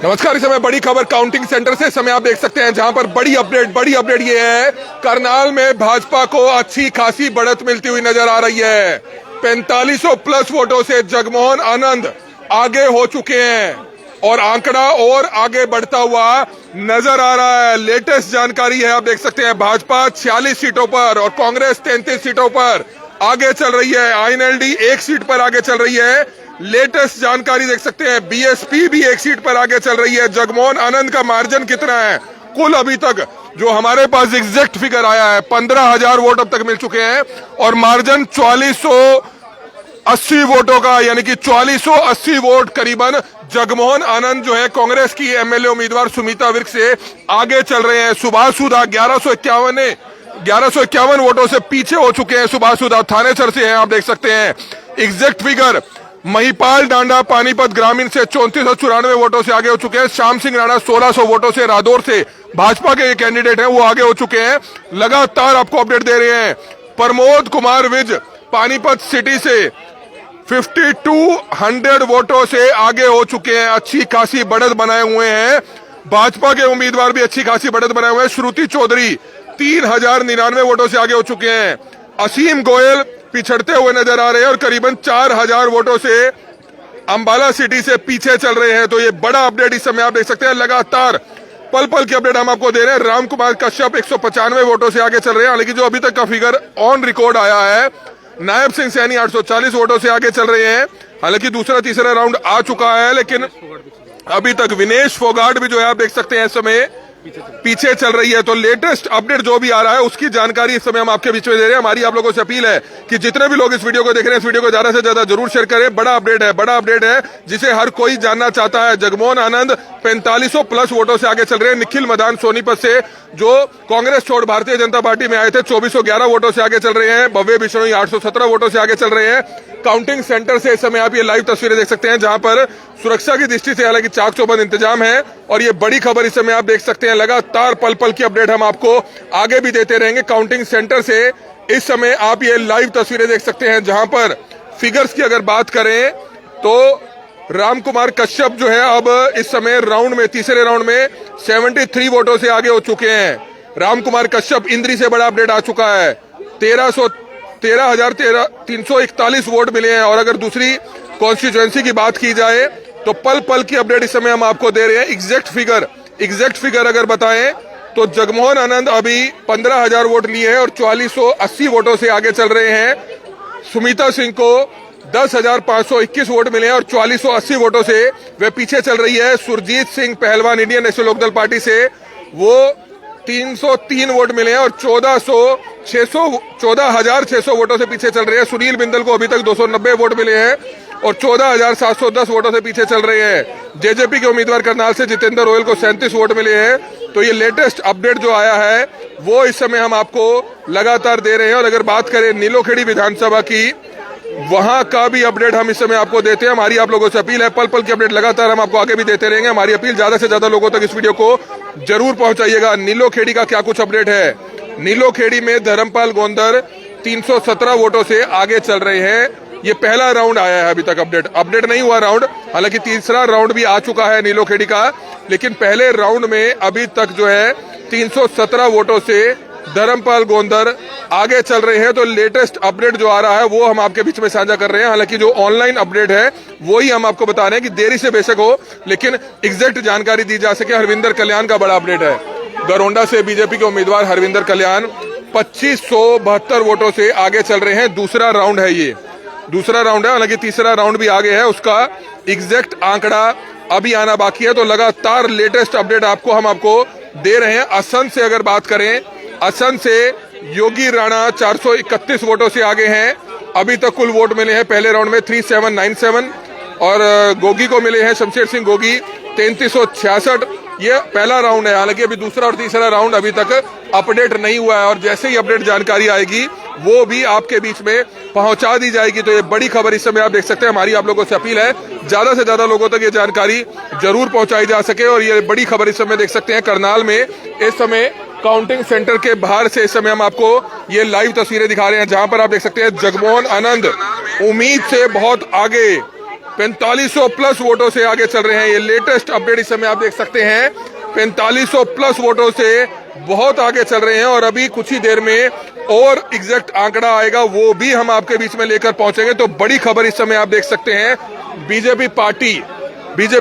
नमस्कार। इस समय बड़ी खबर काउंटिंग सेंटर से इस समय आप देख सकते हैं, जहां पर बड़ी अपडेट ये है, करनाल में भाजपा को अच्छी खासी बढ़त मिलती हुई नजर आ रही है। 4500 प्लस वोटों से जगमोहन आनंद आगे हो चुके हैं और आंकड़ा और आगे बढ़ता हुआ नजर आ रहा है। लेटेस्ट जानकारी है, आप देख सकते हैं, भाजपा 46 सीटों पर और कांग्रेस 33 सीटों पर आगे चल रही है। आईएनएलडी एक सीट पर आगे चल रही है। लेटेस्ट जानकारी देख सकते हैं, बीएसपी भी एक सीट पर आगे चल रही है। जगमोहन आनंद का मार्जिन कितना है? कुल अभी तक जो हमारे पास एग्जैक्ट फिगर आया है, 15,000 वोट अब तक मिल चुके हैं और मार्जिन 4480 वोटों का, यानी कि 4480 वोट करीबन जगमोहन आनंद जो है कांग्रेस की एमएलए उम्मीदवार सुमिता विर्क से आगे चल रहे हैं। सुभाष सुधा 1151 वोटों से पीछे हो चुके हैं। सुभाष सुधा थानेसर से हैं, आप देख सकते हैं। एग्जैक्ट फिगर महिपाल डांडा पानीपत ग्रामीण से 3494 वोटों से आगे हो चुके हैं। श्याम सिंह राणा 1600 वोटों से रादौर से भाजपा के कैंडिडेट हैं, वो आगे हो चुके हैं। लगातार आपको अपडेट दे रहे हैं। प्रमोद कुमार विज पानीपत सिटी से 5200 वोटों से आगे हो चुके हैं। अच्छी खासी बढ़त बनाए हुए हैं। भाजपा के उम्मीदवार भी अच्छी खासी बढ़त बनाए हुए हैं। श्रुति चौधरी 3099 वोटों से आगे हो चुके हैं। असीम गोयल पिछड़ते हुए नजर आ रहे हैं और करीबन 4000 वोटों से अंबाला सिटी से पीछे चल रहे हैं। तो ये बड़ा अपडेट इस समय आप देख सकते हैं। लगातार पल पल की अपडेट हम आपको दे रहे हैं। राम कुमार कश्यप 195 वोटों से आगे चल रहे हैं, हालांकि जो अभी तक का फिगर ऑन रिकॉर्ड आया है, नायब सिंह सैनी 840 वोटों से आगे चल रहे हैं। हालांकि दूसरा तीसरा राउंड आ चुका है, लेकिन अभी तक विनेश फोगाट भी जो है आप देख सकते हैं इस समय पीछे चल रही है। तो लेटेस्ट अपडेट जो भी आ रहा है उसकी जानकारी इस समय हम आपके बीच में दे रहे हैं। हमारी आप लोगों से अपील है कि जितने भी लोग इस वीडियो को देख रहे हैं, इस वीडियो को ज्यादा से ज्यादा जरूर शेयर करें। बड़ा अपडेट है जिसे हर कोई जानना चाहता है। जगमोहन आनंद 4500 प्लस वोटों से आगे चल रहे हैं। निखिल मदान सोनीपत से जो कांग्रेस छोड़ भारतीय जनता पार्टी में आए थे 2411 वोटों से आगे चल रहे हैं। भव्य बिश्नोई 817 वोटों से आगे चल रहे हैं। काउंटिंग सेंटर से इस समय आप ये लाइव तस्वीरें देख सकते हैं, जहां पर सुरक्षा की दृष्टि से हालांकि चाक चौबंद इंतजाम है। और ये बड़ी खबर इस समय आप देख सकते हैं। लगातार पल पल की अपडेट हम आपको आगे भी देते रहेंगे। काउंटिंग सेंटर से इस समय आप ये लाइव तस्वीरें देख सकते हैं, जहां पर फिगर्स की अगर बात करें तो राम कुमार कश्यप जो है अब इस समय राउंड में, तीसरे राउंड में 73 वोटों से आगे हो चुके हैं। राम कुमार कश्यप इंद्री से बड़ा अपडेट आ चुका है। 13,341 वोट मिले हैं। और अगर दूसरी कॉन्स्टिट्यूएंसी की बात की जाए तो पल पल की अपडेट इस समय हम आपको दे रहे हैं। एग्जैक्ट फिगर अगर बताएं तो जगमोहन आनंद अभी 15,000 वोट लिए हैं और 4480 वोटों से आगे चल रहे हैं। सुमिता सिंह को 10,521 वोट मिले हैं और 4480 वोटों से वे पीछे चल रही है। सुरजीत सिंह पहलवान इंडियन नेशनल लोकदल पार्टी से, वो 303 वोट मिले हैं और 14,600 वोटों से पीछे चल रहे हैं। सुनील बिंदल को अभी तक 290 वोट मिले हैं और 14,710 वोटों से पीछे चल रहे हैं। जेजेपी के उम्मीदवार करनाल से जितेंद्र रोयल को 37 वोट मिले हैं। तो ये लेटेस्ट अपडेट जो आया है वो इस समय हम आपको लगातार दे रहे हैं। और अगर बात करें नीलोखेड़ी विधानसभा की, वहां का भी अपडेट हम इस समय आपको देते हैं। हमारी आप लोगों से अपील है, पल पल की अपडेट लगातार हम आपको आगे भी देते रहेंगे। हमारी अपील, ज्यादा से ज्यादा लोगों तक इस वीडियो को जरूर पहुंचाइएगा। नीलोखेड़ी का क्या कुछ अपडेट है? नीलोखेड़ी में धर्मपाल गोंदर 317 वोटों से आगे चल रहे हैं। ये पहला राउंड आया है, अभी तक अपडेट नहीं हुआ राउंड, हालांकि तीसरा राउंड भी आ चुका है नीलोखेड़ी का। लेकिन पहले राउंड में अभी तक जो है 317 वोटों से धर्मपाल गोंदर आगे चल रहे हैं। तो लेटेस्ट अपडेट जो आ रहा है वो हम आपके बीच में साझा कर रहे हैं। हालांकि जो ऑनलाइन अपडेट है वो ही हम आपको बता रहे हैं कि देरी से बेशक हो, लेकिन एग्जैक्ट जानकारी दी जा सके। हरविंदर कल्याण का बड़ा अपडेट है। गरोंडा से बीजेपी के उम्मीदवार हरविंदर कल्याण 2572 वोटों से आगे चल रहे हैं। दूसरा राउंड है, ये दूसरा राउंड है, हालांकि तीसरा राउंड भी आगे है। उसका एग्जैक्ट आंकड़ा अभी आना बाकी है। तो लगातार लेटेस्ट अपडेट हम आपको दे रहे हैं। असम से अगर बात करें, असम से योगी राणा 431 वोटों से आगे हैं। अभी तक कुल वोट मिले हैं पहले राउंड में 3797 और गोगी को मिले हैं, शमशेर सिंह गोगी 3366। ये पहला राउंड है, हालांकि अभी दूसरा और तीसरा राउंड अभी तक अपडेट नहीं हुआ है। और जैसे ही अपडेट जानकारी आएगी वो भी आपके बीच में पहुंचा दी जाएगी। तो ये बड़ी खबर इस समय आप देख सकते हैं। हमारी आप लोगों से अपील है, ज्यादा से ज्यादा लोगों तक ये जानकारी जरूर पहुंचाई जा सके। और ये बड़ी खबर इस समय देख सकते हैं, करनाल में इस समय काउंटिंग सेंटर के बाहर से इस समय हम आपको ये लाइव तस्वीरें दिखा रहे हैं, जहां पर आप देख सकते हैं जगमोहन आनंद उम्मीद से बहुत आगे 4500 प्लस वोटों से आगे चल रहे हैं। ये लेटेस्ट अपडेट इस समय आप देख सकते हैं, 4500 प्लस वोटों से बहुत आगे चल रहे हैं। और अभी कुछ ही देर में और एग्जैक्ट आंकड़ा आएगा, वो भी हम आपके बीच में लेकर पहुंचेंगे। तो बड़ी खबर इस समय आप देख सकते हैं, बीजेपी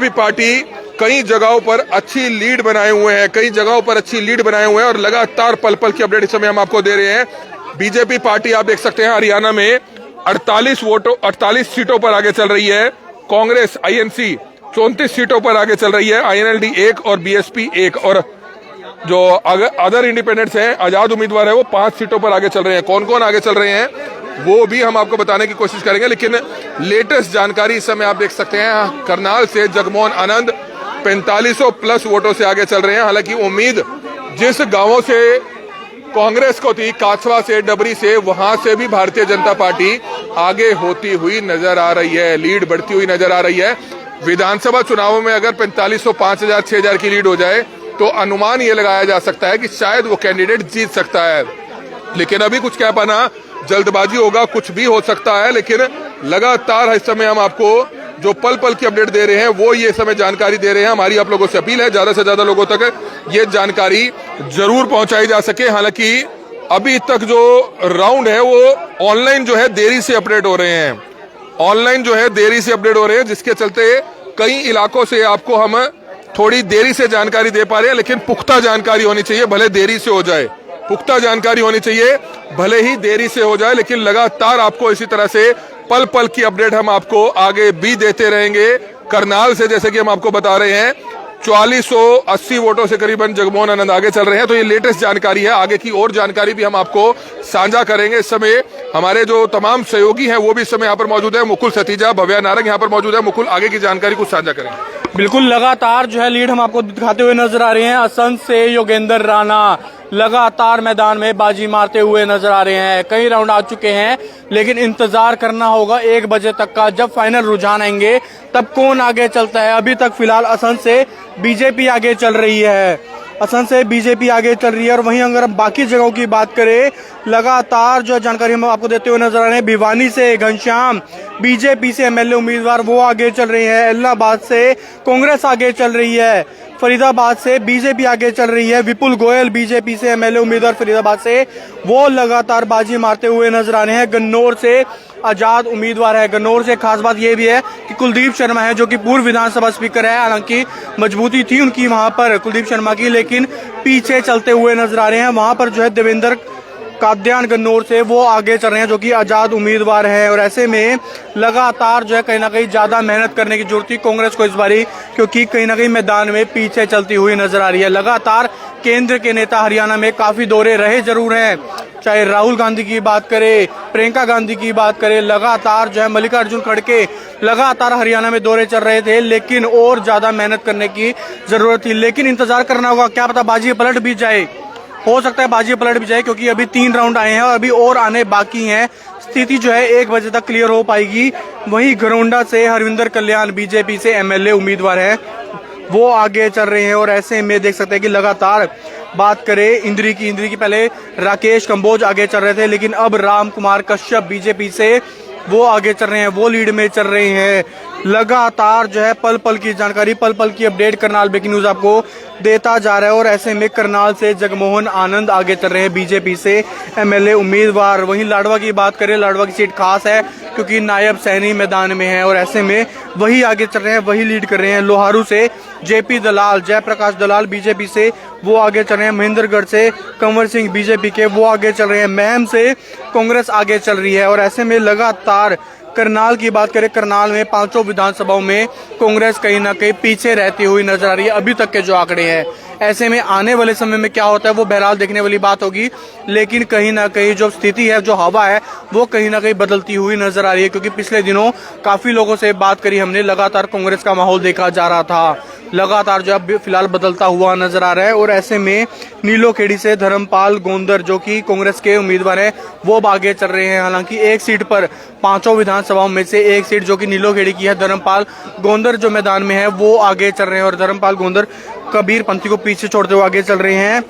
पार्टी कई जगहों पर अच्छी लीड बनाए हुए हैं, और लगातार पल पल की अपडेट इस समय हम आपको दे रहे हैं। बीजेपी पार्टी आप देख सकते हैं हरियाणा में 48 सीटों पर आगे चल रही है। कांग्रेस आईएनसी 34 सीटों पर आगे चल रही है, आईएनएलडी 1 और बीएसपी 1, और जो अदर इंडिपेंडेंट्स हैं, आजाद उम्मीदवार है, वो 5 सीटों पर आगे चल रहे हैं। कौन कौन आगे चल रहे हैं वो भी हम आपको बताने की कोशिश करेंगे, लेकिन लेटेस्ट जानकारी इस समय आप देख सकते हैं, करनाल से जगमोहन आनंद 4500 प्लस वोटों से आगे चल रहे हैं। हालांकि उम्मीद जिस गांवों से कांग्रेस को थी, काछवा से, डबरी से, वहां से भी भारतीय जनता पार्टी आगे होती हुई नजर आ रही है, लीड बढ़ती हुई नजर आ रही है। विधानसभा चुनावों में अगर 4500, 5000, 6000 की लीड हो जाए तो अनुमान ये लगाया जा सकता है कि शायद वो कैंडिडेट जीत सकता है। लेकिन अभी कुछ कह पाना जल्दबाजी होगा, कुछ भी हो सकता है। लेकिन लगातार इस समय हम आपको जो पल पल की अपडेट दे रहे हैं, वो ये समय जानकारी दे रहे हैं। हमारी आप लोगों से अपील है, ज्यादा से ज्यादा लोगों तक ये जानकारी जरूर पहुंचाई जा सके। हालांकि अभी तक जो राउंड है वो ऑनलाइन जो है देरी से अपडेट हो रहे हैं, जिसके चलते कई इलाकों से आपको हम थोड़ी देरी से जानकारी दे पा रहे हैं। लेकिन पुख्ता जानकारी होनी चाहिए, भले देरी से हो जाए, भले ही देरी से हो जाए, लेकिन लगातार आपको इसी तरह से पल पल की अपडेट हम आपको आगे भी देते रहेंगे। करनाल से जैसे कि हम आपको बता रहे हैं 4480 वोटों से करीबन जगमोहन आनंद आगे चल रहे हैं। तो ये लेटेस्ट जानकारी है, आगे की और जानकारी भी हम आपको साझा करेंगे। इस समय हमारे जो तमाम सहयोगी हैं वो भी इस समय यहाँ पर मौजूद है। मुकुल सतीजा, भव्या नारंग यहाँ पर मौजूद है। मुकुल, आगे की जानकारी कुछ साझा करेंगे। बिल्कुल, लगातार जो है लीड हम आपको दिखाते हुए नजर आ रहे हैं। असंध से योगेंद्र राणा लगातार मैदान में बाजी मारते हुए नजर आ रहे हैं। कई राउंड आ चुके हैं, लेकिन इंतजार करना होगा 1 बजे तक का, जब फाइनल रुझान आएंगे तब कौन आगे चलता है। अभी तक फिलहाल असंध से बीजेपी आगे चल रही है, और वहीं अगर हम बाकी जगहों की बात करें, लगातार जो जानकारी हम आपको देते हुए नजर आ रहे हैं। भिवानी से घनश्याम बीजेपी से एमएलए उम्मीदवार वो आगे चल रहे हैं। इलाहाबाद से कांग्रेस आगे चल रही है। फरीदाबाद से बीजेपी आगे चल रही है। विपुल गोयल बीजेपी से एमएलए उम्मीदवार फरीदाबाद से, वो लगातार बाजी मारते हुए नजर आ रहे हैं। गन्नौर से आजाद उम्मीदवार है। गन्नौर से खास बात यह भी है कि कुलदीप शर्मा है, जो कि पूर्व विधानसभा स्पीकर है। हालांकि मजबूती थी उनकी वहां पर, कुलदीप शर्मा की, लेकिन पीछे चलते हुए नजर आ रहे हैं। वहां पर जो है देवेंद्र काद्यान गन्नौर से वो आगे चल रहे हैं, जो कि आजाद उम्मीदवार है। और ऐसे में लगातार जो है कहीं ना कहीं ज्यादा मेहनत करने की जरूरत थी कांग्रेस को इस बारी, क्योंकि कहीं ना कहीं मैदान में पीछे चलती हुई नजर आ रही है। लगातार केंद्र के नेता हरियाणा में काफी दौरे रहे जरूर हैं, चाहे राहुल गांधी की बात करें, प्रियंका गांधी की बात करें, लगातार जो है मल्लिकार्जुन खड़गे लगातार हरियाणा में दौरे चल रहे थे, लेकिन और ज्यादा मेहनत करने की जरूरत थी। लेकिन इंतजार करना होगा, क्या पता बाजी पलट भी जाए, हो सकता है बाजी पलट भी जाए, क्योंकि अभी 3 राउंड आए हैं और अभी और आने बाकी हैं। स्थिति जो है 1 बजे तक क्लियर हो पाएगी। वहीं घरौंडा से हरविंदर कल्याण बीजेपी से एमएलए उम्मीदवार है, वो आगे चल रहे हैं। और ऐसे में देख सकते हैं कि लगातार बात करें इंद्री की पहले राकेश कंबोज आगे चल रहे थे, लेकिन अब राम कुमार कश्यप बीजेपी से वो आगे चल रहे हैं, वो लीड में चल रहे हैं। लगातार जो है पल पल की जानकारी, पल पल की अपडेट करनाल ब्रेकिंग न्यूज आपको देता जा रहा है। और ऐसे में करनाल से जगमोहन आनंद आगे चल रहे हैं बीजेपी से एमएलए उम्मीदवार। वहीं लाडवा की बात करें, लाडवा की सीट खास है क्योंकि नायब सैनी मैदान में है, और ऐसे में वही आगे चल रहे हैं, वही लीड कर रहे हैं। लोहारू से जेपी दलाल, जयप्रकाश दलाल बीजेपी से वो आगे चल रहे हैं। महेंद्रगढ़ से कंवर सिंह बीजेपी के वो आगे चल रहे हैं। महम से कांग्रेस आगे चल रही है। और ऐसे में लगातार करनाल की बात करें, करनाल में 5 विधानसभाओं में कांग्रेस कहीं ना कहीं पीछे रहती हुई नजर आ रही है अभी तक के जो आंकड़े हैं। ऐसे में आने वाले समय में क्या होता है वो बहरहाल देखने वाली बात होगी, लेकिन कहीं ना कहीं जो स्थिति है, जो हवा है, वो कहीं ना कहीं बदलती हुई नजर आ रही है। क्योंकि पिछले दिनों काफी लोगों से बात करी हमने, लगातार कांग्रेस का माहौल देखा जा रहा था, लगातार जो अब फिलहाल बदलता हुआ नजर आ रहा है। और ऐसे में नीलोखेड़ी से धर्मपाल गोंदर, जो कि कांग्रेस के उम्मीदवार हैं, वो आगे चल रहे हैं। हालांकि एक सीट पर 5 विधानसभाओं में से एक सीट जो कि नीलोखेड़ी की है, धर्मपाल गोंदर जो मैदान में है, वो आगे चल रहे हैं। और धर्मपाल गोंदर कबीर पंथी को पीछे छोड़ते हुए आगे चल रहे हैं।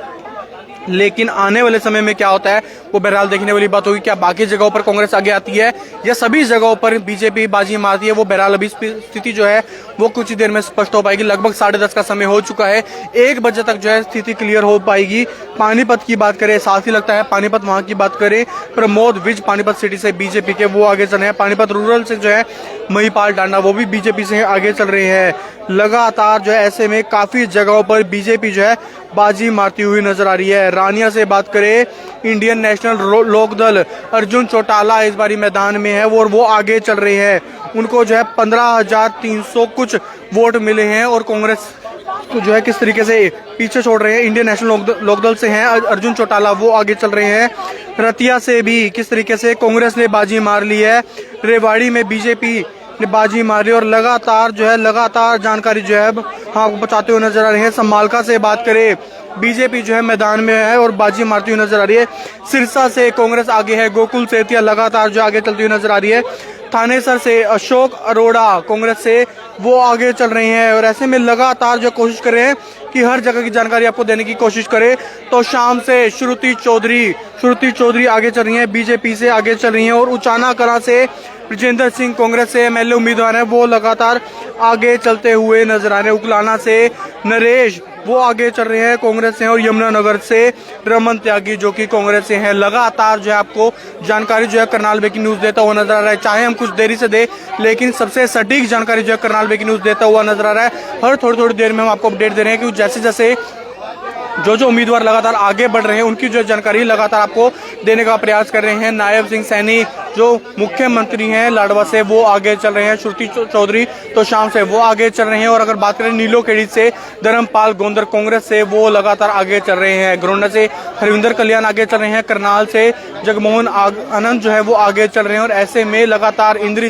लेकिन आने वाले समय में क्या होता है वो बहरहाल देखने वाली बात होगी। क्या बाकी जगहों पर कांग्रेस आगे आती है या सभी जगहों पर बीजेपी बाजी मारती है, वो बहरहाल अभी स्थिति जो है वो कुछ ही देर में स्पष्ट हो पाएगी। लगभग 10:30 का समय हो चुका है, 1 बजे तक जो है स्थिति क्लियर हो पाएगी। पानीपत की बात करें, साथ ही लगता है पानीपत वहां की बात करें, प्रमोद विज पानीपत सिटी से बीजेपी के वो आगे चल रहे हैं। पानीपत रूरल से जो है महिपाल डांडा वो भी बीजेपी से आगे चल रहे हैं। लगातार जो है ऐसे में काफी जगहों पर बीजेपी जो है बाजी मारती हुई नजर आ रही है। रानिया से बात करें, इंडियन नेशनल लोकदल अर्जुन चौटाला इस बारी मैदान में है और वो आगे चल रहे हैं। उनको जो है 15,300 कुछ वोट मिले हैं और कांग्रेस को जो है किस तरीके से पीछे छोड़ रहे हैं। इंडियन नेशनल लोकदल से हैं अर्जुन चौटाला, वो आगे चल रहे हैं। रतिया से भी किस तरीके से कांग्रेस ने बाजी मार ली है। रेवाड़ी में बीजेपी ने बाजी मारी और लगातार जानकारी जो है हम आपको पहुंचाते हुए नजर आ रहे हैं। समालका से बात करें, बीजेपी जो है मैदान में है और बाजी मारती हुई नजर आ रही है। सिरसा से कांग्रेस आगे है, गोकुल सेतिया लगातार जो आगे चलती हुई नजर आ रही है। थानेसर से अशोक अरोड़ा कांग्रेस से वो आगे चल रहे हैं और ऐसे में लगातार जो कोशिश कर रहे हैं कि हर जगह की जानकारी आपको देने की कोशिश करें। तो शाम से श्रुति चौधरी आगे चल रही हैं, बीजेपी से आगे चल रही हैं और उचाना कला से ब्रजेंद्र सिंह कांग्रेस से एमएलए उम्मीदवार हैं, वो लगातार आगे चलते हुए नजर आ रहे हैं। उकलाना से नरेश वो आगे चल रहे हैं कांग्रेस से और यमुनानगर से रमन त्यागी जो कि कांग्रेस से हैं। लगातार जो है आपको जानकारी जो है करनाल ब्रेकिंग न्यूज देता हुआ नजर आ रहा है। चाहे हम कुछ देरी से दे, लेकिन सबसे सटीक जानकारी जो है करनाल ब्रेकिंग न्यूज देता हुआ नजर आ रहा है। हर थोड़ी देर में हम आपको अपडेट दे रहे हैं कि जैसे जो उम्मीदवार लगातार आगे बढ़ रहे हैं उनकी जो जानकारी लगातार आपको देने का प्रयास कर रहे हैं। नायब सिंह सैनी जो मुख्यमंत्री हैं लाडवा से वो आगे चल रहे हैं। श्रुति चौधरी तो शाम से वो आगे चल रहे हैं। और अगर बात करें नीलोखेड़ी से धर्मपाल गोंदर कांग्रेस से वो लगातार आगे चल रहे हैं। गोंडा से हरविंदर कल्याण आगे चल रहे हैं। करनाल से जगमोहन आनंद जो है वो आगे चल रहे हैं और ऐसे में लगातार इंद्री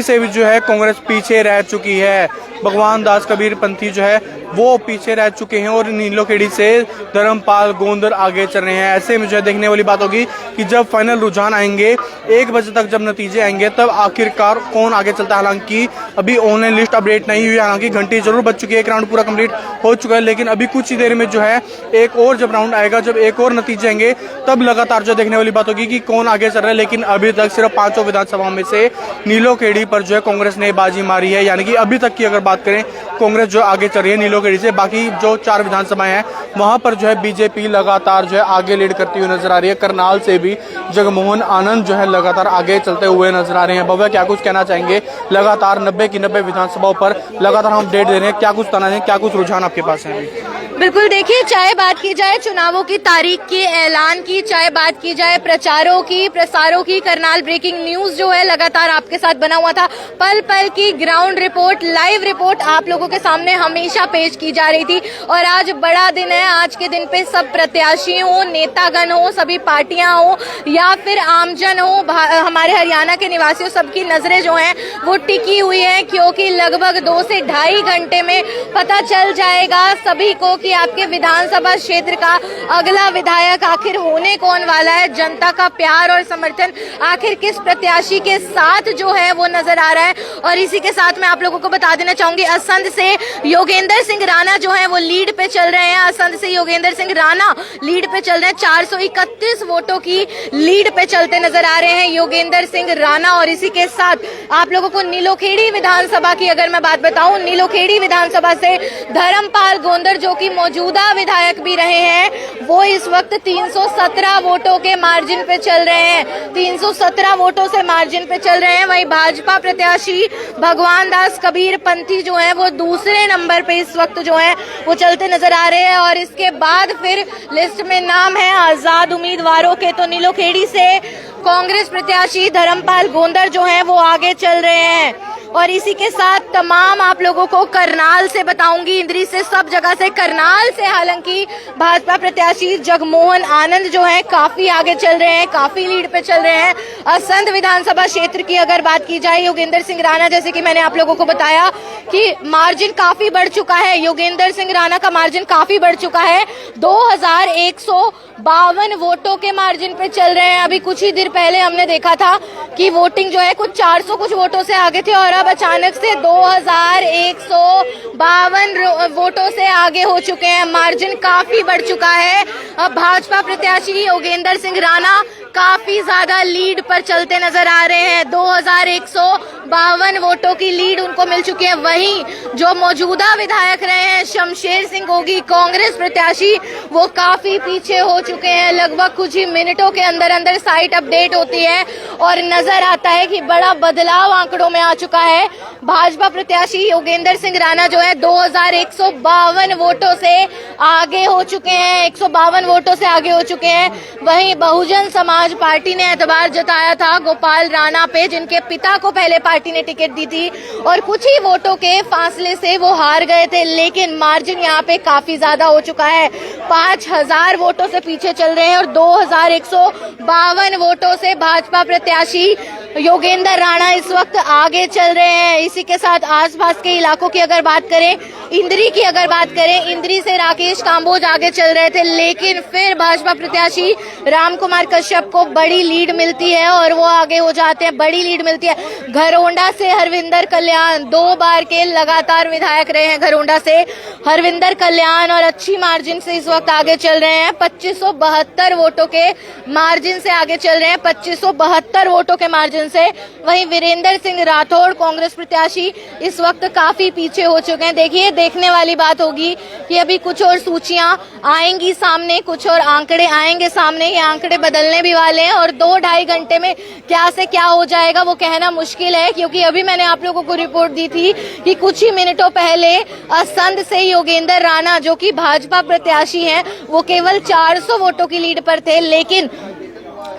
से भी जो है कांग्रेस पीछे रह चुकी है। भगवान दास कबीर पंथी जो है वो पीछे रह चुके हैं और नीलोखेड़ी से धर्मपाल गोंदर आगे चल रहे हैं। ऐसे में जो है देखने वाली बात होगी कि जब फाइनल रुझान आएंगे 1 बजे तक जब नतीजे आएंगे तब आखिरकार कौन आगे चलता है। हालांकि अभी ऑनलाइन लिस्ट अपडेट नहीं हुई, हालांकि घंटी जरूर बज चुकी है, 1 राउंड पूरा कंप्लीट हो चुका है, लेकिन अभी कुछ ही देर में जो है एक और जब राउंड आएगा, जब एक और नतीजे आएंगे तब लगातार जो देखने वाली बात होगी कि कौन आगे चल रहा है। लेकिन अभी तक सिर्फ 5 विधानसभाओं में से नीलोखेड़ी पर जो है कांग्रेस ने बाजी मारी है, यानी कि अभी तक की अगर बात करें कांग्रेस जो आगे चल रही है नीलोखेड़ी से। बाकी जो 4 विधानसभाएं हैं वहां पर जो है बीजेपी लगातार जो है आगे लीड करती हुई नजर आ रही है। करनाल से भी जगमोहन आनंद जो है लगातार आगे चलते हुए नजर आ रहे हैं। भव्य क्या कुछ कहना चाहेंगे? लगातार 90 की 90 विधानसभाओं पर लगातार हम अपडेट दे रहे हैं, क्या कुछ ताना है, क्या कुछ रुझान आपके पास है? बिल्कुल, देखिए, चाहे बात की जाए चुनावों की तारीख की, ऐलान की, चाहे बात की जाए प्रचारों की, प्रसारों की, करनाल ब्रेकिंग न्यूज जो है लगातार आपके साथ बना हुआ था। पल पल की ग्राउंड रिपोर्ट, लाइव रिपोर्ट आप लोगों के सामने हमेशा पेश की जा रही थी। और आज बड़ा दिन है, आज के दिन पे सब प्रत्याशी हो, नेतागण हो, सभी पार्टियां हो या फिर आमजन हो, हमारे हरियाणा के निवासी हो, सबकी नजरें जो हैं वो टिकी हुई है, क्योंकि लगभग 2 से ढाई घंटे में पता चल जाएगा सभी को कि आपके विधानसभा क्षेत्र का अगला विधायक आखिर होने कौन वाला है। जनता का प्यार और समर्थन आखिर किस प्रत्याशी के साथ जो है वो नजर आ रहा है। और इसी के साथ मैं आप लोगों को बता देना चाहूंगी, असंध से योगेंद्र सिंह राणा जो है वो लीड पे चल रहे हैं। असंध से योगेंद्र सिंह राणा लीड पे चल रहे हैं, 431 वोटों की लीड पे चलते नजर आ रहे हैं योगेंद्र सिंह राणा। और इसी के साथ आप लोगों को नीलोखेड़ी विधानसभा की अगर मैं बात बताऊं, नीलोखेड़ी विधानसभा से धर्मपाल गोंदर जो कि मौजूदा विधायक भी रहे हैं, वो इस वक्त 317 वोटों के मार्जिन पे चल रहे हैं, 317 वोटों से मार्जिन पे चल रहे हैं। वहीं भाजपा प्रत्याशी भगवान दास कबीर पंथी जो है वो दूसरे नंबर पे इस वक्त जो है वो चलते नजर आ रहे हैं। और इसके बाद फिर लिस्ट में नाम है आजाद उम्मीदवारों के, तो नीलोखेड़ी से कांग्रेस प्रत्याशी धर्मपाल गोंदर जो है वो आगे चल रहे हैं। और इसी के साथ तमाम आप लोगों को करनाल से बताऊंगी, इंद्री से, सब जगह से, करनाल से हालांकि भाजपा प्रत्याशी जगमोहन आनंद जो है काफी आगे चल रहे हैं, काफी लीड पे चल रहे हैं। असंध विधानसभा क्षेत्र की अगर बात की जाए, योगेंद्र सिंह राणा, जैसे कि मैंने आप लोगों को बताया कि मार्जिन काफी बढ़ चुका है, योगेंद्र सिंह राणा का मार्जिन काफी बढ़ चुका है, 2152 वोटों के मार्जिन पे चल रहे हैं। अभी कुछ ही देर पहले हमने देखा था कि वोटिंग जो है कुछ 400 कुछ वोटों से आगे थी और अब अचानक से 2152 वोटों से आगे हो चुके हैं। मार्जिन काफी बढ़ चुका है। अब भाजपा प्रत्याशी योगेंद्र सिंह राणा काफी ज्यादा लीड पर चलते नजर आ रहे हैं। 2152 वोटों की लीड उनको मिल चुकी है। वहीं जो मौजूदा विधायक रहे हैं शमशेर सिंह गोगी कांग्रेस प्रत्याशी, वो काफी पीछे हो चुके हैं। लगभग कुछ ही मिनटों के अंदर अंदर साइट अपडेट होती है और नजर आता है कि बड़ा बदलाव आंकड़ों में आ चुका है। भाजपा प्रत्याशी योगेंद्र सिंह राणा जो है 2152 वोटों से आगे हो चुके हैं, 152 वोटों से आगे हो चुके हैं। वहीं बहुजन समाज पार्टी ने एतबार जताया था गोपाल राणा पे, जिनके पिता को पहले पार्टी ने टिकट दी थी और कुछ ही वोटों के फासले से वो हार गए थे, लेकिन मार्जिन यहाँ पे काफी ज्यादा हो चुका है। 5000 वोटों से पीछे चल रहे हैं और 2152 वोटों से भाजपा प्रत्याशी योगेंद्र राणा इस वक्त आगे चल रहे हैं। इसी के साथ आसपास के इलाकों की अगर बात करें, इंद्री की अगर बात करें, इंद्री से राकेश काम्बोज आगे चल रहे थे, लेकिन फिर भाजपा प्रत्याशी रामकुमार कश्यप को बड़ी लीड मिलती है और वो आगे हो जाते हैं, बड़ी लीड मिलती है। घरौंडा से हरविंदर कल्याण 2 बार के लगातार विधायक रहे हैं घरौंडा से हरविंदर कल्याण और अच्छी मार्जिन से इस वक्त आगे चल रहे हैं। 2572 वोटों के मार्जिन से आगे चल रहे हैं, 2572 वोटों के मार्जिन से। वहीं वीरेंद्र सिंह राठौड़ कांग्रेस प्रत्याशी इस वक्त काफी पीछे हो चुके हैं। देखिए, देखने वाली बात होगी कि अभी कुछ और सूचियां आएंगी सामने, कुछ और आंकड़े आएंगे सामने। ये आंकड़े बदलने भी वाले हैं और 2-2.5 घंटे में क्या से क्या हो जाएगा वो कहना मुश्किल है, क्योंकि अभी मैंने आप लोगों को रिपोर्ट दी थी कि कुछ ही मिनटों पहले असंध से योगेंद्र राणा जो कि भाजपा प्रत्याशी हैं, वो केवल 400 वोटों की लीड पर थे, लेकिन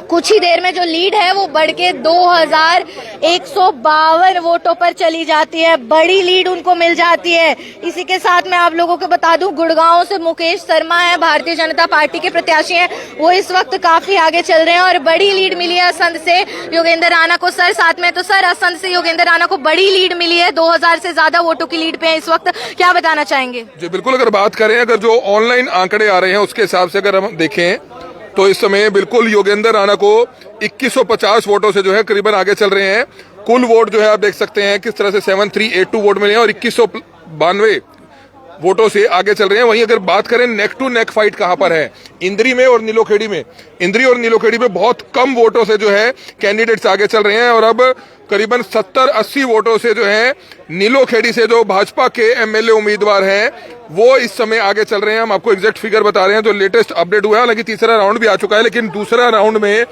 कुछ ही देर में जो लीड है वो बढ़ के 2152 वोटों पर चली जाती है। बड़ी लीड उनको मिल जाती है। इसी के साथ मैं आप लोगों को बता दूं, गुड़गांव से मुकेश शर्मा है, भारतीय जनता पार्टी के प्रत्याशी हैं, वो इस वक्त काफी आगे चल रहे हैं और बड़ी लीड मिली है असंध से योगेंद्र राणा को। सर साथ में, तो सर असंध से योगेंद्र राणा को बड़ी लीड मिली है, 2000 से ज्यादा वोटों की लीड पे है इस वक्त, क्या बताना चाहेंगे? जी बिल्कुल, अगर बात करें, अगर जो ऑनलाइन आंकड़े आ रहे हैं उसके हिसाब से अगर हम देखें तो इस समय बिल्कुल योगेंद्र राणा को 2150 वोटों से जो है करीबन आगे चल रहे हैं। कुल वोट जो है आप देख सकते हैं किस तरह से 7382 वोट मिले हैं और 2192 वोटों से आगे चल रहे हैं। वहीं अगर बात करें नेक टू नेक फाइट कहां पर है, इंद्री में और नीलोखेड़ी में, इंद्री और नीलोखेड़ी में बहुत कम वोटों से जो है कैंडिडेट्स आगे चल रहे हैं और अब करीबन 70-80 वोटों से जो है नीलोखेड़ी से जो भाजपा के एमएलए उम्मीदवार हैं वो इस समय आगे चल रहे हैं। हम आपको एग्जैक्ट फिगर बता रहे हैं जो लेटेस्ट अपडेट हुआ है। हालांकि तीसरा राउंड भी आ चुका है, लेकिन दूसरा राउंड में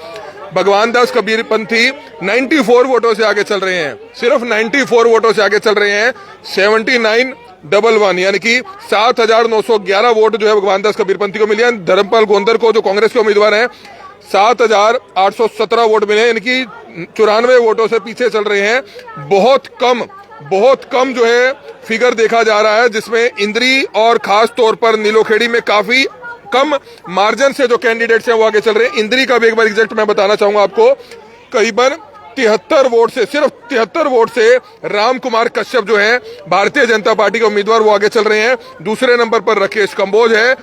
भगवान दास कबीरपंथी 94 वोटों से आगे चल रहे हैं, सिर्फ 94 वोटों से आगे चल रहे हैं। 7911 यानी कि 7911 वोट जो है भगवान दास कबीरपंथी को मिले हैं। धर्मपाल गोंदर को जो कांग्रेस के उम्मीदवार हैं 7817 वोट मिले, यानी कि 94 वोटों से पीछे चल रहे हैं। बहुत कम जो है फिगर देखा जा रहा है, जिसमें इंद्री और खास तौर पर नीलोखेड़ी में काफी कम मार्जिन से जो कैंडिडेट्स हैं वो आगे चल रहे हैं। इंद्री का भी एक बार एग्जैक्ट मैं बताना चाहूंगा आपको, करीबन 73 वोट से, सिर्फ 73 वोट से रामकुमार कश्यप जो है भारतीय जनता पार्टी के उम्मीदवार वो आगे चल रहे हैं। दूसरे नंबर पर राकेश काम्बोज है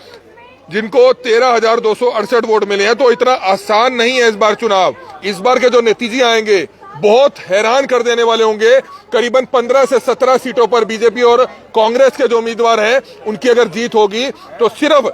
जिनको 13,268 वोट मिले हैं। तो इतना आसान नहीं है इस बार चुनाव। इस बार के जो नतीजे आएंगे बहुत हैरान कर देने वाले होंगे। करीबन 15 से 17 सीटों पर बीजेपी और कांग्रेस के जो उम्मीदवार हैं उनकी अगर जीत होगी तो सिर्फ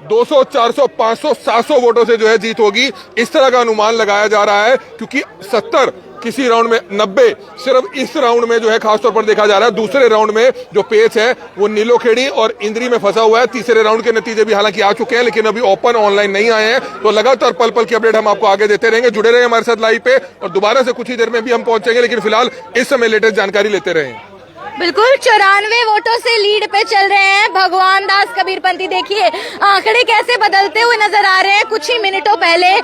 200, 400, 500, 700 वोटों से जो है जीत होगी, इस तरह का अनुमान लगाया जा रहा है। क्योंकि 70 किसी राउंड में, 90 सिर्फ इस राउंड में जो है खासतौर पर देखा जा रहा है। दूसरे राउंड में जो पेच है वो नीलोखेड़ी और इंद्री में फंसा हुआ है। तीसरे राउंड के नतीजे भी हालांकि आ चुके हैं, लेकिन अभी ओपन ऑनलाइन नहीं आए हैं। तो लगातार पल पल की अपडेट हम आपको आगे देते रहेंगे। जुड़े रहे हमारे साथ लाइव पे और दोबारा से कुछ ही देर में भी हम पहुंचेंगे, लेकिन फिलहाल इस समय लेटेस्ट जानकारी लेते रहें। बिल्कुल 94 वोटों से लीड पे चल रहे हैं भगवान दास कबीरपंथी। देखिए आंकड़े कैसे बदलते हुए नजर आ रहे हैं। कुछ ही मिनटों पहले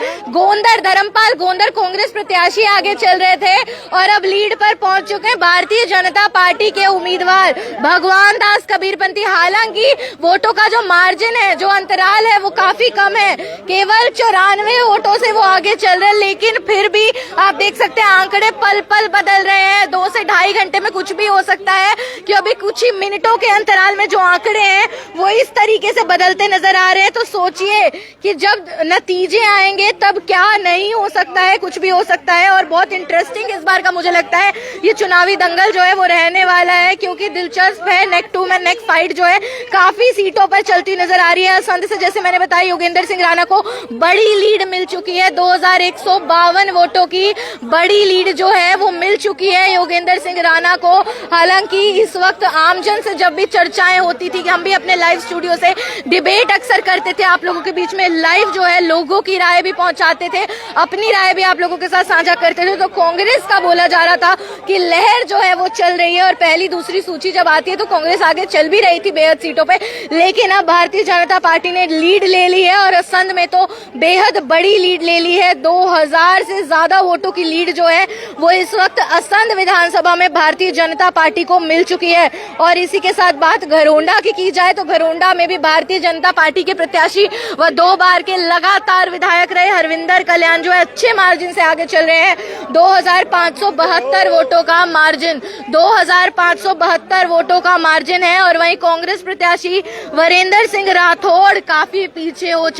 धर्मपाल गोंदर कांग्रेस प्रत्याशी आगे चल रहे थे और अब लीड पर पहुंच चुके हैं भारतीय जनता पार्टी के उम्मीदवार भगवान दास कबीरपंथी। हालांकि वोटों का जो मार्जिन है, जो अंतराल है, वो काफी कम है, केवल 94 वोटों से वो आगे चल रहे हैं। लेकिन फिर भी आप देख सकते हैं आंकड़े पल पल बदल रहे हैं। 2 से 2.5 घंटे में कुछ भी हो सकता है। है कि अभी कुछ ही मिनटों के अंतराल में जो आंकड़े हैं वो इस तरीके से बदलते नजर आ रहे हैं। तो सोचिए कि जब नतीजे आएंगे तब क्या नहीं हो सकता है, कुछ भी हो सकता है। और बहुत इंटरेस्टिंग इस बार का मुझे लगता है ये चुनावी दंगल जो है वो रहने वाला है, क्योंकि दिलचस्प है। नेक टू में नेक फाइट जो है काफी सीटों पर चलती नजर आ रही है। असंध से जैसे मैंने बताया योगेंद्र सिंह राणा को बड़ी लीड मिल चुकी है, 2152 वोटों की बड़ी लीड जो है वो मिल चुकी है योगेंद्र सिंह राणा को। हालांकि इस वक्त आमजन से जब भी चर्चाएं होती थी कि हम भी अपने लाइव स्टूडियो से डिबेट अक्सर करते थे, आप लोगों के बीच में लाइव जो है लोगों की राय भी पहुंचाते थे, अपनी राय भी आप लोगों के साथ साझा करते थे, तो कांग्रेस का बोला जा रहा था कि लहर जो है वो चल रही है। और पहली दूसरी सूची जब आती है तो कांग्रेस आगे चल भी रही थी बेहद सीटों पे, लेकिन अब भारतीय जनता पार्टी ने लीड ले ली है और असंध में तो बेहद बड़ी लीड ले ली है। 2000 से ज्यादा वोटों की लीड जो है वो इस वक्त असंध विधानसभा में भारतीय जनता पार्टी को मिल चुकी है। और इसी के साथ बात घरोंडा की जाए तो घरोंडा में भी भारतीय जनता पार्टी के प्रत्याशी व 2 बार के लगातार विधायक रहे हरविंदर कल्याण जो है अच्छे मार्जिन से आगे चल रहे हैं। 2572 वोटों का मार्जिन, 2572 वोटों का मार्जिन है। और वहीं कांग्रेस प्रत्याशी वीरेंद्र सिंह राठौड़ काफी पीछे हो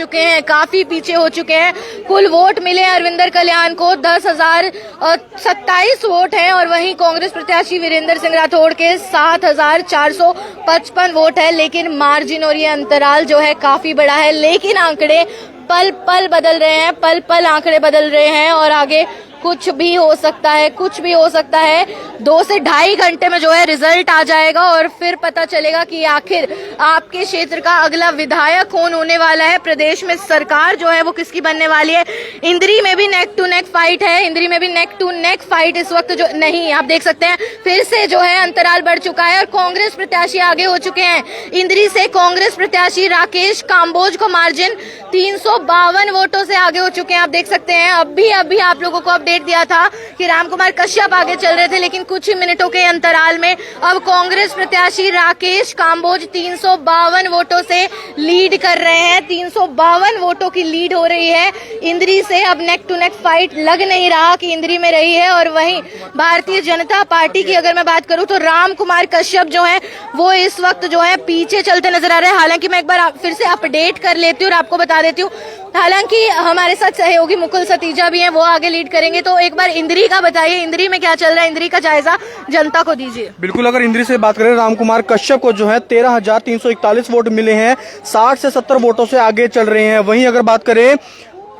चुके हैं। कुल वोट मिले अरविंदर कल्याण को 10,027 वोट हैं और वहीं कांग्रेस प्रत्याशी वीरेंद्र सिंह राठौड़ के 7,455 वोट है। लेकिन मार्जिन और ये अंतराल जो है काफी बड़ा है। लेकिन आंकड़े पल पल बदल रहे हैं, पल पल आंकड़े बदल रहे हैं और आगे कुछ भी हो सकता है, कुछ भी हो सकता है। 2 से ढाई घंटे में जो है रिजल्ट आ जाएगा और फिर पता चलेगा कि आखिर आपके क्षेत्र का अगला विधायक कौन होने वाला है, प्रदेश में सरकार जो है वो किसकी बनने वाली है। इंद्री में भी नेक टू नेक फाइट है, इंद्री में भी नेक टू नेक फाइट इस वक्त जो नहीं, आप देख सकते हैं फिर से जो है अंतराल बढ़ चुका है और कांग्रेस प्रत्याशी आगे हो चुके हैं। इंद्री से कांग्रेस प्रत्याशी राकेश काम्बोज को मार्जिन 352 वोटों से आगे हो चुके हैं, आप देख सकते हैं। अभी आप लोगों को अपडेट दिया था कि रामकुमार कश्यप आगे चल रहे थे, लेकिन कुछ ही मिनटों के अंतराल में अब कांग्रेस प्रत्याशी राकेश काम्बोज 352 वोटों से लीड कर रहे हैं। 352 वोटों की लीड हो रही है इंद्री से। अब नेक टू नेक फाइट लग नहीं रहा कि इंद्री में रही है। और वहीं भारतीय जनता पार्टी की अगर मैं बात करूं तो रामकुमार कश्यप जो है वो इस वक्त जो है पीछे चलते नजर आ रहे हैं। हालांकि मैं एक बार फिर से अपडेट कर लेती हूँ और आपको बता देती हूँ, हालांकि हमारे साथ सहयोगी मुकुल सतीजा भी हैं, वो आगे लीड करेंगे। तो एक बार इंद्री का बताइए, इंद्री में क्या चल रहा है, इंद्री का जायजा जनता को दीजिए। बिल्कुल, अगर इंद्री से बात करें रामकुमार कश्यप को जो है 13,341 वोट मिले हैं, 60 से 70 वोटों से आगे चल रहे हैं। वहीं अगर बात करें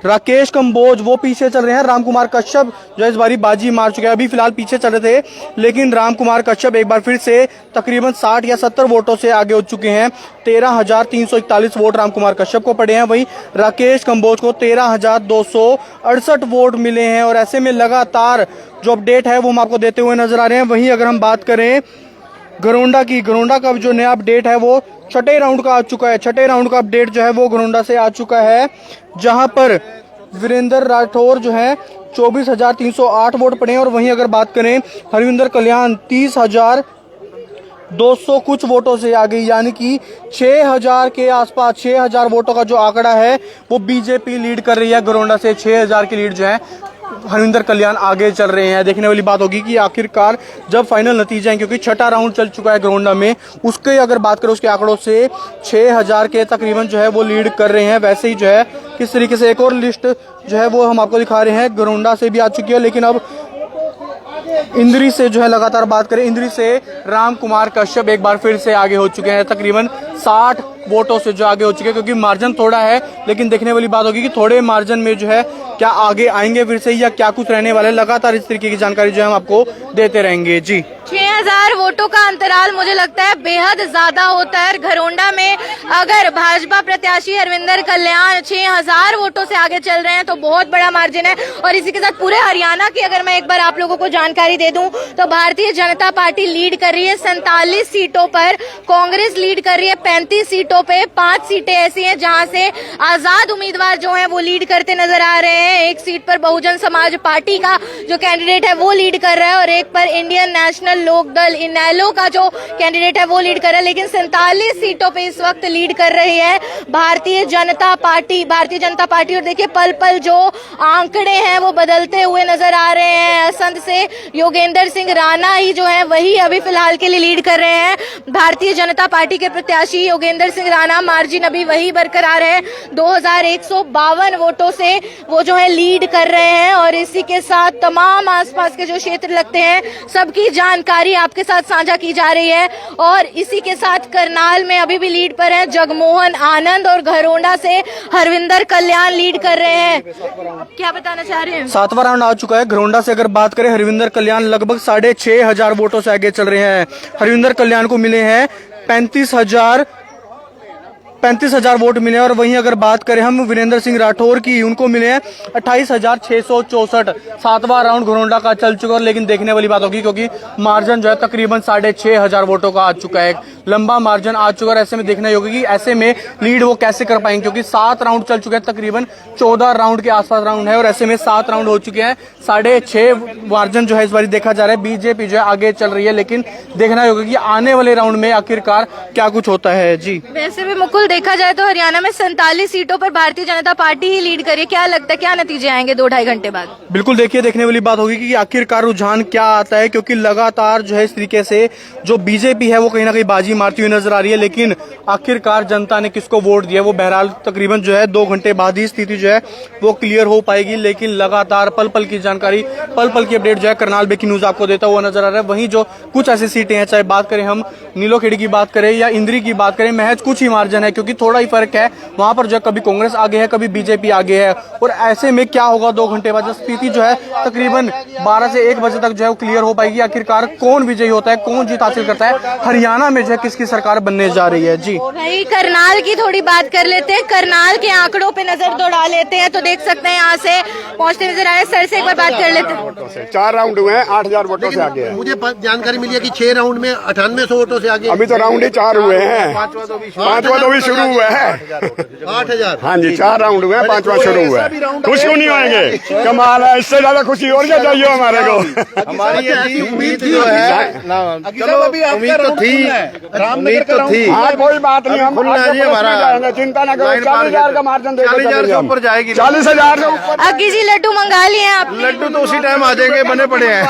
राकेश कंबोज वो पीछे चल रहे हैं। रामकुमार कश्यप जो इस बारी बाजी मार चुके हैं, अभी फिलहाल पीछे चल रहे थे, लेकिन रामकुमार कश्यप एक बार फिर से तकरीबन 60 या 70 वोटों से आगे हो चुके हैं। 13,341 वोट रामकुमार कश्यप को पड़े हैं। वहीं राकेश कंबोज को 13,268 वोट मिले हैं और ऐसे में लगातार जो अपडेट है वो हम आपको देते हुए नजर आ रहे हैं। वहीं अगर हम बात करें घरोंडा की, घरोंडा का जो नया अपडेट है वो छठे राउंड का आ चुका है। छठे राउंड का अपडेट जो है वो घरोंडा से आ चुका है, जहां पर वीरेंद्र राठौर जो है 24,308 वोट पड़े हैं। और वहीं अगर बात करें हरविंदर कल्याण 30,200 कुछ वोटों से आगे, यानी कि 6,000 के आसपास, 6,000 वोटों का जो आंकड़ा है वो बीजेपी लीड कर रही है। घरोंडा से 6,000 की लीड जो है हरविंदर कल्याण आगे चल रहे हैं। देखने वाली बात होगी कि आखिरकार जब फाइनल नतीजे हैं, क्योंकि छठा राउंड चल चुका है घरोंडा में, उसके अगर बात करें उसके आंकड़ों से 6,000 के तकरीबन जो है वो लीड कर रहे हैं। वैसे ही जो है किस तरीके से एक और लिस्ट जो है वो हम आपको दिखा रहे हैं, घरोंडा से भी आ चुकी है। लेकिन अब इंद्री से जो है लगातार बात करें, इंद्री से रामकुमार कश्यप एक बार फिर से आगे हो चुके हैं, तकरीबन 60 वोटों से जो आगे हो चुके हैं। क्योंकि मार्जिन थोड़ा है, लेकिन देखने वाली बात होगी कि थोड़े मार्जिन में जो है क्या आगे आएंगे फिर से या क्या कुछ रहने वाला है। लगातार इस तरीके की जानकारी जो है हम आपको देते रहेंगे। जी, 6,000 वोटों का अंतराल मुझे लगता है बेहद ज्यादा होता है। घरोंडा में अगर भाजपा प्रत्याशी हरविंदर कल्याण 6,000 वोटों से आगे चल रहे हैं तो बहुत बड़ा मार्जिन है। और इसी के साथ पूरे हरियाणा की अगर मैं एक बार आप लोगों को जानकारी दे दूं तो भारतीय जनता पार्टी लीड कर रही है 47 सीटों पर, कांग्रेस लीड कर रही है 35 सीटों पे। 5 सीटें ऐसी हैं जहां से आजाद उम्मीदवार जो है वो लीड करते नजर आ रहे हैं। एक सीट पर बहुजन समाज पार्टी का जो कैंडिडेट है वो लीड कर रहा है और एक पर इंडियन नेशनल लोक लोकदल इनेलो का जो कैंडिडेट है वो लीड कर रहा है, लेकिन 47 सीटों पे इस वक्त लीड कर रही है भारतीय जनता पार्टी। और देखिए पल पल जो आंकड़े हैं वो बदलते हुए नजर आ रहे हैं। असंध से योगेंद्र सिंह राणा ही जो है वही अभी फिलहाल के लिए लीड कर रहे हैं। भारतीय जनता पार्टी के प्रत्याशी योगेंद्र सिंह राणा, मार्जिन अभी वही बरकरार है, 2152 वोटों से वो जो है लीड कर रहे हैं। और इसी के साथ तमाम आसपास के जो क्षेत्र लगते हैं सबकी जानकारी आपके साथ साझा की जा रही है। और इसी के साथ करनाल में अभी भी लीड पर है जगमोहन आनंद, और घरोंडा से हरविंदर कल्याण लीड कर रहे हैं। क्या बताना चाह रहे हैं? 7वां राउंड आ चुका है। घरोंडा से अगर बात करें, हरविंदर कल्याण लगभग 6500 वोटों से आगे चल रहे हैं। हरविंदर कल्याण को मिले हैं 35,000 वोट मिले हैं। और वहीं अगर बात करें हम वीरेंद्र सिंह राठौर की, उनको मिले हैं 28,664। 7वां राउंड घरोंडा का चल चुका है, लेकिन देखने वाली बात होगी क्योंकि मार्जिन जो है तकरीबन 6500 वोटों का आ चुका है। एक लंबा मार्जिन आ चुका है। ऐसे में देखना होगा कि ऐसे में लीड वो कैसे कर पाएंगे, क्योंकि 7 राउंड चल चुके हैं, तकरीबन 14 राउंड के आसपास राउंड है। और ऐसे में 7 राउंड हो चुके हैं, 6.5 मार्जिन जो है इस बार देखा जा रहा है। बीजेपी जो है आगे चल रही है, लेकिन देखना होगा कि आने वाले राउंड में आखिरकार क्या कुछ होता है। जी, वैसे भी मुकुल देखा जाए तो हरियाणा में 47 सीटों पर भारतीय जनता पार्टी ही लीड करी। क्या लगता है क्या नतीजे आएंगे 2-2.5 घंटे बाद? बिल्कुल, देखिए देखने वाली बात होगी कि आखिरकार रुझान क्या आता है, क्योंकि लगातार जो है इस तरीके से जो बीजेपी है वो कहीं ना कहीं बाजी मारती हुई नजर आ रही है। लेकिन आखिरकार जनता ने किसको वोट दिया वो बहरहाल तकरीबन जो है 2 घंटे बाद ही स्थिति जो है वो क्लियर हो पाएगी। लेकिन लगातार पल पल की जानकारी, पल पल की अपडेट जो है करनाल ब्रेकिंग न्यूज आपको देता हुआ नजर आ रहा है। वहीं जो कुछ ऐसी सीटें हैं, चाहे बात करें हम नीलोखेड़ी की बात करें या इंद्री की बात करें, महज कुछ ही मार्जिन है, क्योंकि थोड़ा ही फर्क है। वहां पर जो है कभी कांग्रेस आगे है, कभी बीजेपी आगे है। और ऐसे में क्या होगा 2 घंटे बाद, स्थिति जो है तकरीबन 12 से 1 बजे तक जो है वो क्लियर हो पाएगी। आखिरकार कौन विजयी होता है, कौन जीत हासिल करता है, हरियाणा में जो है किसकी सरकार बनने जा रही है। जी भाई, करनाल की थोड़ी बात कर लेते हैं, करनाल के आंकड़ों पे नजर दौड़ा लेते हैं। तो देख सकते हैं यहाँ से पहुंचते नजर आए। सर से एक बार बात कर लेते हैं। 4 राउंड हुए हैं, 8000 वोटों से आगे है। मुझे जानकारी मिली है कि 6 राउंड में 9800 वोटों से आगे। अभी तो राउंड ही 4 हुए हैं, 5वां तो भी शुरू हुआ है। 8000। हाँ जी, 4 राउंड हुए हैं, 5वां शुरू हुआ है। खुश क्यों नहीं होंगे? कमाल है, इससे ज्यादा खुशी और क्या चाहिए हमारे को? हमारी उम्मीद जो है, चलो उम्मीद तो थी, हाँ कोई बात नहीं, हम हमारा चिंता न करो। 40,000 का मार्जिन दे 40,000 से ऊपर जाएगी। 40,000 से ऊपर। अग्गी जी लड्डू मंगा लिए हैं आप? लड्डू तो उसी टाइम आ जाएंगे, बने पड़े हैं,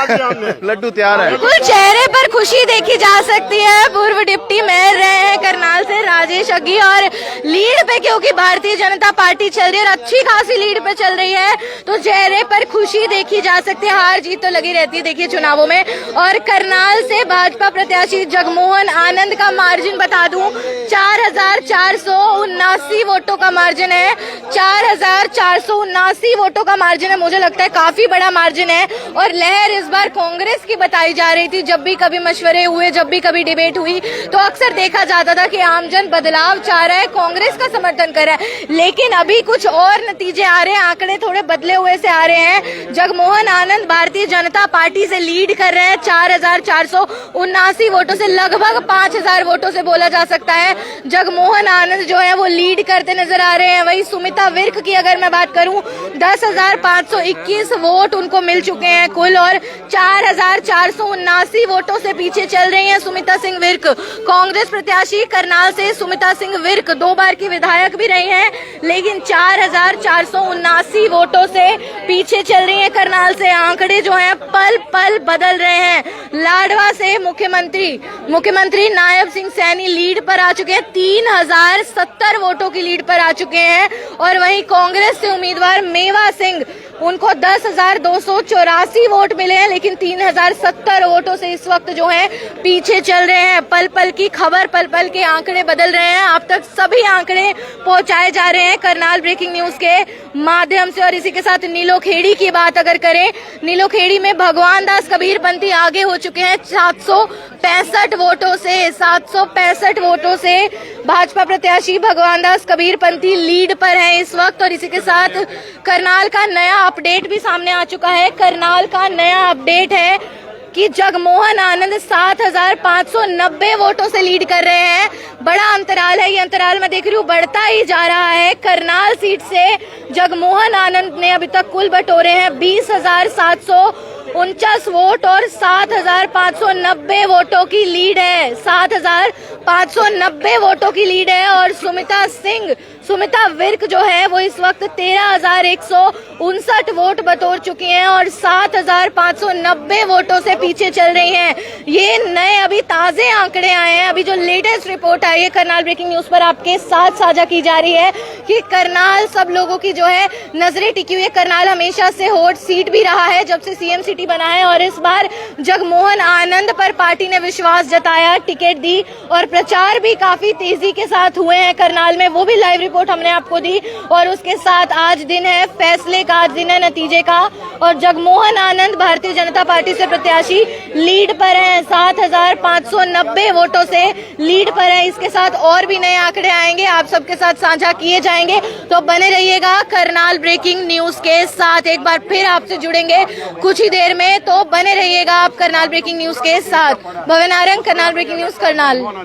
लड्डू तैयार है। बिल्कुल, चेहरे पर खुशी देखी जा सकती है। पूर्व डिप्टी मेयर रहे हैं करनाल से राजेश अग्गी, और लीड पे क्योंकि भारतीय जनता पार्टी चल रही है और अच्छी खासी लीड पे चल रही है, तो चेहरे पर खुशी देखी जा सकती है। हार जीत तो लगी रहती है देखिए चुनावों में। और करनाल से भाजपा प्रत्याशी जगमोहन आनंद का मार्जिन बता दूं, 4479 वोटों का मार्जिन है। 4479 वोटों का मार्जिन है, मुझे लगता है काफी बड़ा मार्जिन है। और लहर इस बार कांग्रेस की बताई जा रही थी। जब भी कभी मशवरे हुए, जब भी कभी डिबेट हुई, तो अक्सर देखा जाता था कि आमजन बदलाव चाह रहा है, कांग्रेस का समर्थन कर रहा है। लेकिन अभी कुछ और नतीजे आ रहे हैं, आंकड़े थोड़े बदले हुए से आ रहे हैं। जगमोहन आनंद भारतीय जनता पार्टी से लीड कर रहे हैं 4479 वोटों से, लगभग 5000 वोटों से बोला जा सकता है। जगमोहन आनंद जो है वो लीड करते नजर आ रहे हैं। वही सुमिता विर्क की अगर मैं बात करूं, 10,521 वोट उनको मिल चुके हैं कुल, और 4479 वोटों से पीछे चल रही हैं सुमिता सिंह विर्क। कांग्रेस प्रत्याशी करनाल से सुमिता सिंह विर्क 2 बार की विधायक भी रही हैं, लेकिन 4479 वोटों से पीछे चल रही हैं करनाल से। आंकड़े जो हैं पल पल बदल रहे हैं। लाडवा से मुख्यमंत्री नायब सिंह सैनी लीड पर आ चुके हैं, 3070 वोटों की लीड पर आ चुके हैं। और वहीं कांग्रेस से उम्मीदवार मेवा सिंह, उनको 10,284 वोट मिले हैं, लेकिन 3070 वोटों से इस वक्त जो है पीछे चल रहे हैं। पल पल की खबर, पल पल के आंकड़े बदल रहे हैं। आप तक सभी आंकड़े पहुंचाए जा रहे हैं करनाल ब्रेकिंग न्यूज के माध्यम से। और इसी के साथ नीलोखेड़ी की बात अगर करें, नीलोखेड़ी में भगवान दास कबीरपंथी आगे हो चुके हैं 765 वोटों से। 765 वोटों से भाजपा प्रत्याशी भगवान दास कबीरपंथी लीड पर है इस वक्त। और इसी के साथ करनाल का नया अपडेट भी सामने आ चुका है। करनाल का नया अपडेट है कि जगमोहन आनंद 7590 वोटों से लीड कर रहे हैं। बड़ा अंतराल है, ये अंतराल मैं देख रही हूँ बढ़ता ही जा रहा है। करनाल सीट से जगमोहन आनंद ने अभी तक कुल बटोरे हैं 20,700 49 वोट और 7,590 वोटों की लीड है। 7,590 वोटों की लीड है और सुमिता विर्क जो है वो इस वक्त 13,159 वोट बटोर चुकी हैं और 7,590 वोटों से पीछे चल रही हैं। ये नए अभी ताजे आंकड़े आए हैं, अभी जो लेटेस्ट रिपोर्ट आई है करनाल ब्रेकिंग न्यूज पर आपके साथ साझा की जा रही है कि करनाल सब लोगों की जो है नजरें टिकी हुई है। करनाल हमेशा से हॉट सीट भी रहा है जब से सीएम सिटी बना है और इस बार जगमोहन आनंद पर पार्टी ने विश्वास जताया, टिकट दी और प्रचार भी काफी तेजी के साथ हुए हैं करनाल में, वो भी लाइव रिपोर्ट हमने आपको दी। और उसके साथ आज दिन है फैसले का, आज दिन है नतीजे का और जगमोहन आनंद भारतीय जनता पार्टी से प्रत्याशी लीड पर हैं, 7,590 वोटों से लीड पर है। इसके साथ और भी नए आंकड़े आएंगे, आप सबके साथ साझा किए जाएंगे, तो बने रहिएगा करनाल ब्रेकिंग न्यूज के साथ। एक बार फिर आपसे जुड़ेंगे कुछ ही देर में, तो बने रहिएगा आप करनाल ब्रेकिंग न्यूज के साथ। भवन आरंग, करनाल ब्रेकिंग न्यूज, करनाल।